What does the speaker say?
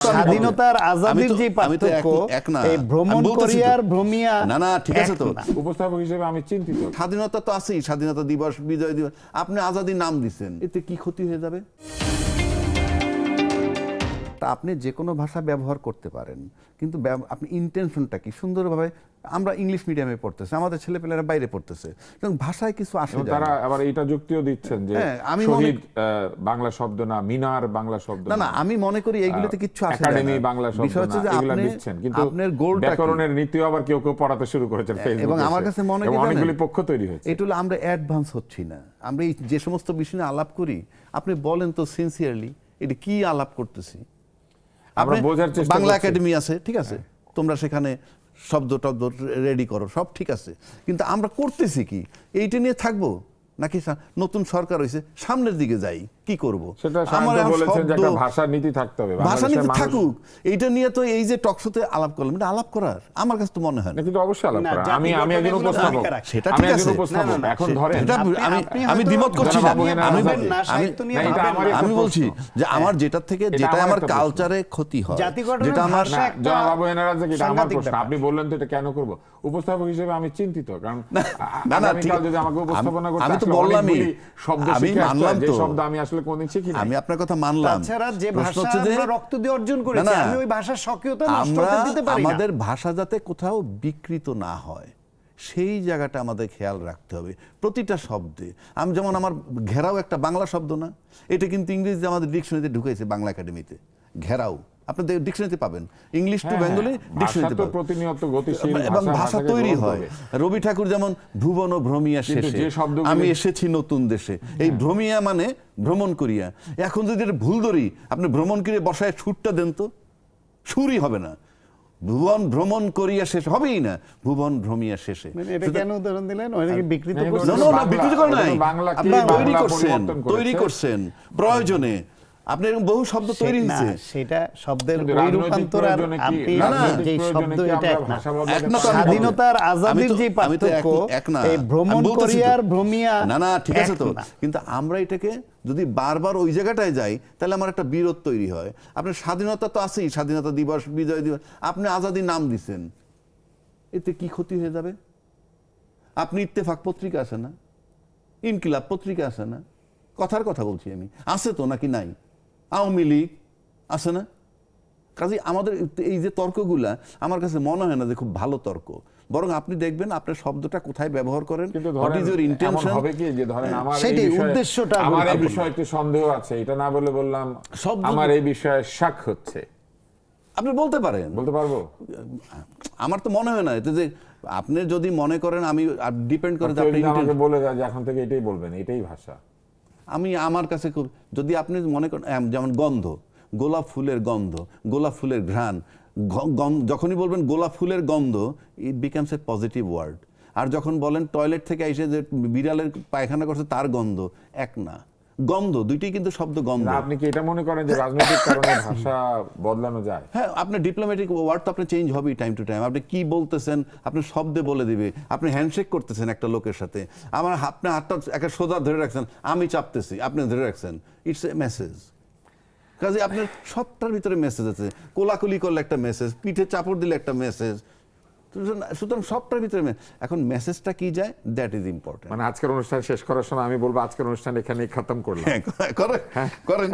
স্বাধীনতার আজাদির যে পার্থক্য এই ভ্রমণ করিয়ার ভ্রমিয়া না ঠিক আছে তো উপস্থাপক হিসেবে আমি চিন্তিত। স্বাধীনতা তো আছেই, স্বাধীনতা দিবস, বিজয় দিবস, আপনি আজাদির নাম দিচ্ছেন, এতে কি ক্ষতি হয়ে যাবে? আপনি যে কোনো ভাষা ব্যবহার করতে পারেন, কিন্তু আপনি ইন্টেনশনটা কি সুন্দরভাবে। আমরা ইংলিশ মিডিয়ামে পড়তেছি, আমাদের ছেলেপেলেরা বাইরে পড়তেছে, ভাষায় কিছু আসে। তারা আবার এইটা যুক্তিও দিচ্ছেন যে শহীদ বাংলা শব্দ না, মিনার বাংলা শব্দ না। আমি মনে করি এইগুলোতে কিছু আসে না, একাডেমি বাংলা শব্দ না, এগুলা দিচ্ছেন, কিন্তু আপনার গোলটা ব্যাকরণের নীতিও আবার কেউ কেউ পড়াতে শুরু করেছেন ফেসবুকে, এবং আমার কাছে মনে হয় অনেকগুলি পক্ষ তৈরি হয়েছে। এটা হলো আমরা অ্যাডভান্স হচ্ছি না। আমরা এই যে সমস্ত বিষয় নিয়ে আলাপ করি, আপনি বলেন তো সিনসিয়ারলি এটা কি আলাপ করতেছি। আমরা বোঝার চেষ্টা বাংলা একাডেমি আছে, ঠিক আছে, তোমরা সেখানে শব্দ টব্দ রেডি করো, সব ঠিক আছে, কিন্তু আমরা করতেছি কি? এইটা নিয়ে থাকবো নাকি নতুন সরকার হয়েছে সামনের দিকে যাই, কি করব? আমার বলেছেন যে একটা ভাষার নীতি থাকতে হবে, ভাষা নীতি থাকুক। এইটা নিয়ে তো এই যে টকশোতে আলাপ করলাম, এটা আলাপ করার আমার কাছে তো মনে হয় না। কিন্তু অবশ্যই আলাপ করা। আমি একজন উপস্থাপক, সেটা ঠিক আছে, এখন ধরেন আমি দ্বিমত করছি না, আমি বলছি যে আমার যেটা থেকে যেটা আমার কালচারে ক্ষতি হয়, যেটা আমার জনাব এনারা যে এটা আমার প্রশ্ন, আপনি বললেন তো এটা কেন করব? উপস্থাপক হিসেবে আমি চিন্তিত, কারণ আগামীকাল যদি আমাকে উপস্থাপনা করতে আমি তো বললামই, শব্দ শিখে আসছে, যে শব্দ আমি আসলে কোনদিন শিখিনি। আমি আপনার কথা মানলাম, তাছাড়া যে ভাষা আমরা রক্ত দিয়ে অর্জন করেছি, আমি ওই ভাষার স্বকীয়তা নষ্ট করতে দিতে পারি না। আমাদের ভাষা যাতে কোথাও বিকৃত না হয়, সেই জায়গাটা আমাদের খেয়াল রাখতে হবে প্রতিটা শব্দে। আমি যেমন আমার ঘেরাও একটা বাংলা শব্দ না, এটা কিন্তু ইংরেজিতে আমাদের ডিকশনারিতে ঢুকেছে, বাংলা একাডেমিতে। ঘেরাও আপনাদের ডিকশনারিতে পাবেন, ইংলিশ টু বেঙ্গলি ডিকশনারিতে পাবেন, প্রতিনিয়ত গতিশীল এবং ভাষা তৈরি হয়। রবি ঠাকুর যেমন ভুবন ও ভ্রমিয়া শেষে আমি এসেছি নতুন দেশে, এই ভ্রমিয়া মানে ভ্রমণ করিয়া। এখন যদি এটা ভুল ধরি, আপনি ভ্রমণ করিয়া বসায় সুরটা দেন তো, সুরই হবে না। ভুবন ভ্রমণ করিয়া শেষ হবেই না, ভুবন ভ্রমিয়া শেষে। এটা কেন উদাহরণ দিলেন? ওইটাকে বিকৃত করছেন? না, বিকৃত করে নাই, আপনি তৈরি করছেন প্রয়োজনে। আপনি এরকম বহু শব্দ তৈরি হয়েছে, সেটা শব্দের ওই রূপান্তর। আর আপনি যে শব্দ, এটা এক না। স্বাধীনতার আজাদির যে পার্থক্য এই ভ্রমণ করিয়ার ভ্রমিয়া। না ঠিক আছে তো, কিন্তু আমরা এটাকে যদি বারবার ওই জায়গাটায় যাই, তাহলে আমার একটা বিরোধ তৈরি হয়। আপনার স্বাধীনতা তো আছেই, স্বাধীনতা দিবস, বিজয় দিবস, আপনি আজাদির নাম দিচ্ছেন, এতে কি ক্ষতি হয়ে যাবে? আপনি ইত্তেফাক পত্রিকা আছে না, ইনকিলাব পত্রিকা আছে না, কথার কথা বলছি আমি, আছে তো নাকি নাই? আওয়ামী লীগ আছে না? কাজে আমাদের এই যে তর্কগুলা আমার কাছে মনে হয় না যে খুব ভালো তর্ক। বরং আপনি দেখবেন আপনার শব্দটা কোথায় ব্যবহার করেন, হোয়াট ইজ ইওর ইন্টেনশন। হবে কি যে ধরেন আমার সেটাই উদ্দেশ্যটা, আমার এই বিষয়ে একটু সন্দেহ আছে, এটা না বলে বললাম আমার এই বিষয়ে শাক হচ্ছে, আপনি বলতে পারেন। বলতে পারবো? আমার তো মনে হয় না এতে যে আপনি যদি মনে করেন, আমি ডিপেন্ড করে যে আপনি আমাকে বলে দেয় যে এখন থেকে এটাই বলবেন, এটাই ভাষা। আমি আমার কাছে যদি আপনি মনে করেন, যেমন গন্ধ, গোলাপ ফুলের গন্ধ, গোলাপ ফুলের ঘ্রাণ, যখনই বলবেন গোলাপ ফুলের গন্ধ, it becomes a positive word. আর যখন বলেন টয়লেট থেকে এসে যে বিড়ালের পায়খানা করছে তার গন্ধ, এক না। গন্ধ দুইটাই কিন্তু শব্দ গন্ধ। আপনি কি এটা মনে করেন যে রাজনৈতিক কারণে ভাষা বদলানো যায়? হ্যাঁ, আপনার ডিপ্লোম্যাটিক ওয়ার্ড তো আপনি চেঞ্জ হবেই টাইম টু টাইম। আপনি কি বলতেছেন আপনি শব্দে বলে দিবে। আপনি হ্যান্ডশেক করতেছেন একটা লোকের সাথে, আপনি হাতটা একটা সোজা ধরে রাখছেন, আমি চাপতেছি, আপনি ধরে রাখছেন, ইটস এ মেসেজ। কাজে আপনার সবটার ভিতরে মেসেজ আছে। কোলাকুলি করলে একটা মেসেজ, পিঠে চাপড় দিলে একটা মেসেজ, সুতরাং সবটার ভিতরে। এখন মেসেজটা কি যায়, দ্যাট ইজ ইম্পর্টেন্ট। মানে আজকের অনুষ্ঠান শেষ করার সময় আমি বলবো আজকের অনুষ্ঠান এখানেই খতম করলাম। করেন।